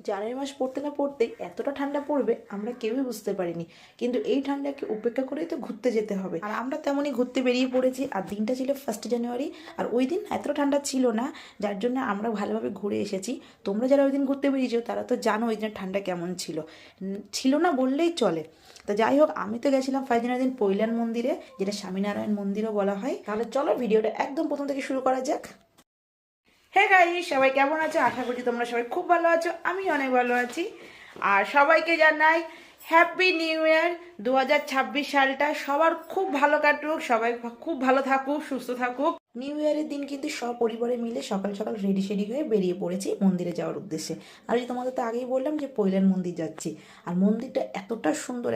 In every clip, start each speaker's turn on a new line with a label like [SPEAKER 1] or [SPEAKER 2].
[SPEAKER 1] জানুয়ারি মাস পড়তে না পড়তেই এতটা ঠান্ডা পড়বে আমরা কেউই বুঝতে পারিনি, কিন্তু এই ঠান্ডাকে উপেক্ষা করেই তো ঘুরতে যেতে হবে। আর আমরা তেমনই ঘুরতে বেরিয়ে পড়েছি। আর দিনটা ছিল 1 জানুয়ারি। আর ওই দিন এতটা ঠান্ডা ছিল না, যার জন্য আমরা ভালোভাবে ঘুরে এসেছি। তোমরা যারা ওই দিন ঘুরতে বেরিয়েছো তারা তো জানো ওই দিন ঠান্ডা কেমন ছিল। ছিল না বললেই চলে। তো যাই হোক, আমি তো গেছিলাম 5 জানুয়ারি দিন পৈলান মন্দিরে, যেটা স্বামীনারায়ণ মন্দিরও বলা হয়। তাহলে চলো ভিডিওটা একদম প্রথম থেকে শুরু করা যাক। হ্যাঁ গাইস, সবাই কেমন আছো? আশা করছি তোমরা সবাই খুব ভালো আছো, আমি অনেক ভালো আছি। আর সবাইকে জানাই হ্যাপি নিউ ইয়ার। 2026 সালটা সবার খুব ভালো কাটুক, সবাই খুব ভালো থাকুক, সুস্থ থাকুক। নিউ ইয়ারের দিন কিন্তু সপরিবারে মিলে সকাল সকাল রেডি সেডি হয়ে বেরিয়ে পড়েছি মন্দিরে যাওয়ার উদ্দেশ্যে। আর এই তোমাদের তো আগেই বললাম যে পৈলান মন্দির যাচ্ছি। আর মন্দিরটা এতটা সুন্দর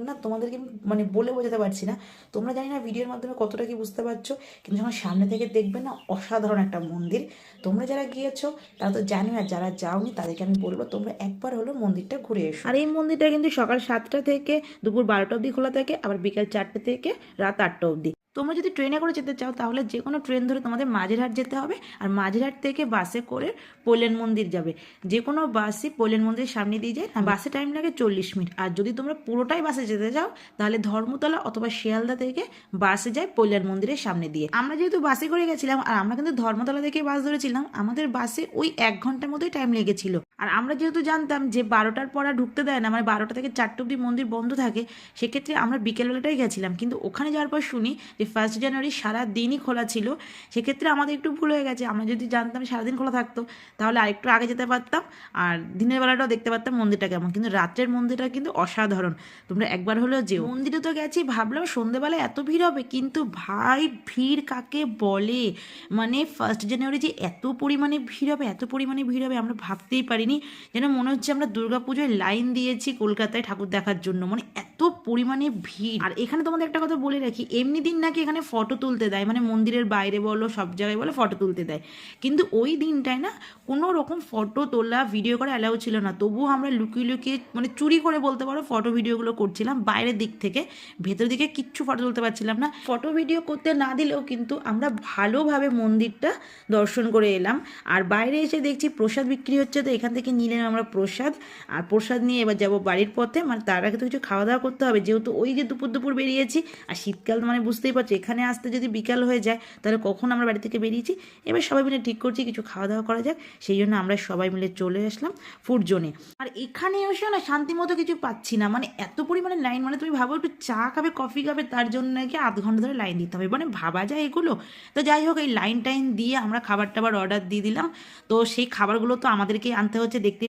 [SPEAKER 1] না, তোমাদেরকে মানে বলে বোঝাতে পারছি না। তোমরা জানি না ভিডিওর মাধ্যমে কতটা কি বুঝতে পারছো, কিন্তু যখন সামনে থেকে দেখবে না, অসাধারণ একটা মন্দির। তোমরা যারা গিয়েছো তারা তো জানো, আর যারা যাওনি তাদেরকে আমি বলবো তোমরা একবার হলো মন্দিরটা ঘুরে এসো। আর এই মন্দিরটা কিন্তু সকাল 7টা থেকে দুপুর 12টা অবধি খোলা থাকে, আবার বিকাল 4টে থেকে রাত 8টা অবধি। তোমরা যদি ট্রেনে করে যেতে চাও তাহলে যে কোনো ট্রেন ধরে তোমাদের মাঝেরহাট যেতে হবে, আর মাঝেরহাট থেকে বাসে করে পৈলান মন্দির যাবে। যে কোনো বাসই পৈলান মন্দিরের সামনে দিয়ে যায়, বাসে টাইম লাগে 40 মিনিট। আর যদি তোমরা পুরোটাই বাসে যেতে চাও তাহলে ধর্মতলা অথবা শিয়ালদা থেকে বাসে যায় পৈলান মন্দিরের সামনে দিয়ে। আমরা যেহেতু বাসে করে গেছিলাম আর আমরা কিন্তু ধর্মতলা থেকে বাস ধরেছিলাম, আমাদের বাসে ওই 1 ঘন্টার মতোই টাইম লেগেছিল। আর আমরা যেহেতু জানতাম যে 12টার পর আর ঢুকতে দেয় না, মানে 12টা থেকে 4টে অবধি মন্দির বন্ধ থাকে, সেক্ষেত্রে আমরা বিকেলবেলাটাই গেছিলাম। কিন্তু ওখানে যাওয়ার পর শুনি যে 1 জানুয়ারি সারা দিনই খোলা ছিল। সেক্ষেত্রে আমাদের একটু ভুল হয়ে গেছে। আমরা যদি জানতাম সারাদিন খোলা থাকতো তাহলে আরেকটু আগে যেতে পারতাম, আর দিনের বেলাটাও দেখতে পারতাম মন্দিরটা কেমন। কিন্তু রাত্রের মন্দিরটা কিন্তু অসাধারণ, তোমরা একবার হলেও যেও। মন্দিরে তো গেছি, ভাবলাম সন্ধ্যেবেলায় এত ভিড় হবে, কিন্তু ভাই ভিড় কাকে বলে! মানে 1 জানুয়ারি যে এত পরিমাণে ভিড় হবে, এত পরিমাণে ভিড় হবে আমরা ভাবতেই পারিনি। যেন মনে হচ্ছে আমরা দুর্গাপুজোয় লাইন দিয়েছি কলকাতায় ঠাকুর দেখার জন্য, মানে এত পরিমাণে ভিড়। আর এখানে তোমাদের একটা কথা বলে রাখি, এমনি দিন নাকি এখানে ফটো তুলতে দেয়, মানে মন্দিরের বাইরে বলো সব জায়গায় বলো ফটো তুলতে দেয়, কিন্তু ওই দিনটায় না কোনো রকম ফটো তোলা ভিডিও করা অ্যালাউ ছিল না। তবুও আমরা লুকিয়ে লুকিয়ে মানে চুরি করে বলতে পারো ফটো ভিডিওগুলো করছিলাম বাইরের দিক থেকে। ভেতর দিকে কিচ্ছু ফটো তুলতে পারছিলাম না। ফটো ভিডিও করতে না দিলেও কিন্তু আমরা ভালোভাবে মন্দিরটা দর্শন করে এলাম। আর বাইরে এসে দেখছি প্রসাদ বিক্রি হচ্ছে, তো এখান থেকে নিলাম আমরা প্রসাদ। আর প্রসাদ নিয়ে এবার যাবো বাড়ির পথে। মানে তার আগে তো কিছু খাওয়া দাওয়া করতে হবে, যেহেতু ওই যে দুপুর দুপুর বেরিয়েছি। আর শীতকাল মানে বুঝতেই পারছো, এখানে আসতে যদি বিকাল হয়ে যায় তাহলে কখন আমরা বাড়ি থেকে বেরিয়েছি। এবার সবাই মিলে ঠিক করছি কিছু খাওয়া দাওয়া করা যাক, সেই জন্য আমরা সবাই মিলে চলে আসলাম ফুড জোনে। আর এখানে এসেও না শান্তি মতো কিছু পাচ্ছি না, মানে এত পরিমাণে লাইন। মানে তুমি ভাবো একটু চা খাবে কফি খাবে তার জন্য নাকি আধ ঘন্টা ধরে লাইন দিতে হবে, মানে ভাবা যায় এগুলো? তো যাই হোক, এই লাইন টাইন দিয়ে আমরা খাবার টাবার অর্ডার দিয়ে দিলাম। তো সেই খাবারগুলো তো আমাদেরকেই আনতে হচ্ছে, দেখতে